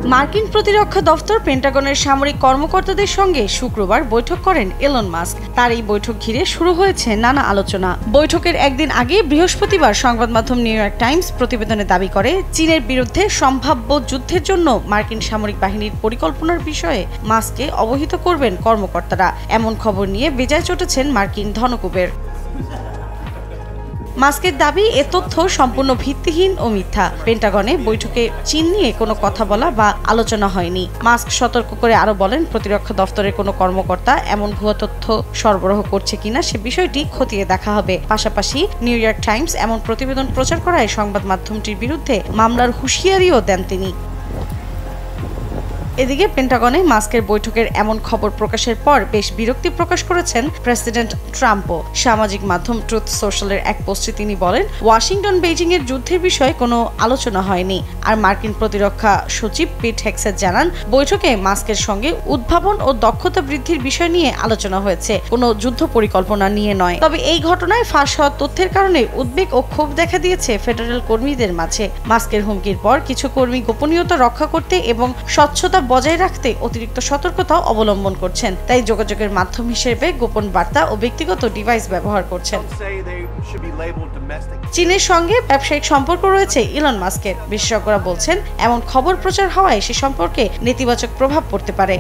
মার্কিন প্রতিরক্ষা দফতর পেন্টাগনের সামরিক কর্মকর্তাদের সঙ্গে শুক্রবার বৈঠক করেন এলন মাস্ক। তার এই বৈঠক ঘিরে শুরু হয়েছে নানা আলোচনা। বৈঠকের একদিন আগে বৃহস্পতিবার সংবাদ মাধ্যম নিউ ইয়র্ক টাইমস প্রতিবেদনে দাবি করে, চীনের বিরুদ্ধে সম্ভাব্য যুদ্ধের জন্য মার্কিন সামরিক বাহিনীর পরিকল্পনার বিষয়ে মাস্ককে অবহিত করবেন কর্মকর্তারা। এমন খবর নিয়ে বেজায় চটেছেন মার্কিন ধনকুবের। মাস্কের দাবি, এ তথ্য সম্পূর্ণ ভিত্তিহীন ও মিথ্যা। পেন্টাগনে বৈঠকে চীন নিয়ে কোনো কথা বলা বা আলোচনা হয়নি। মাস্ক সতর্ক করে আরো বলেন, প্রতিরক্ষা দফতরের কোনো কর্মকর্তা এমন ভুয়া তথ্য সরবরাহ করছে কিনা সে বিষয়টি খতিয়ে দেখা হবে। পাশাপাশি নিউ ইয়র্ক টাইমস এমন প্রতিবেদন প্রচার করায় সংবাদ মাধ্যমটির বিরুদ্ধে মামলার হুঁশিয়ারিও দেন তিনি। এদিকে পেন্টাগনে মাস্কের বৈঠকের এমন খবর প্রকাশের পর বেশ বিরক্তি প্রকাশ করেছেন প্রেসিডেন্ট ট্রাম্পও। সামাজিক মাধ্যম ট্রুথ সোশ্যালের এক পোস্টে তিনি বলেন, ওয়াশিংটন বেইজিং এর যুদ্ধের বিষয়ে কোনো আলোচনা হয়নি। আর মার্কিন প্রতিরক্ষা সচিব পিট হেগসেট জানান, বৈঠকে মাস্কের সঙ্গে উদ্ভাবন ও দক্ষতা বৃদ্ধির বিষয় নিয়ে আলোচনা হয়েছে, কোনো যুদ্ধ পরিকল্পনা নিয়ে নয়। তবে এই ঘটনায় ফাঁস হওয়া তথ্যের কারণে উদ্বেগ ও ক্ষোভ দেখা দিয়েছে ফেডারেল কর্মীদের মাঝে। মাস্কের হুমকির পর কিছু কর্মী গোপনীয়তা রক্ষা করতে এবং স্বচ্ছতা বজায় রাখতে অতিরিক্ত সতর্কতা অবলম্বন করছেন। তাই যোগাযোগের মাধ্যম হিসেবে গোপন বার্তা ও ব্যক্তিগত ডিভাইস ব্যবহার করছেন। চীনের সঙ্গে ব্যবসায়িক সম্পর্ক রয়েছে ইলন মাস্কের। বিশেষজ্ঞরা বলছেন, এমন খবর প্রচার হওয়ায় সে সম্পর্কে নেতিবাচক প্রভাব পড়তে পারে।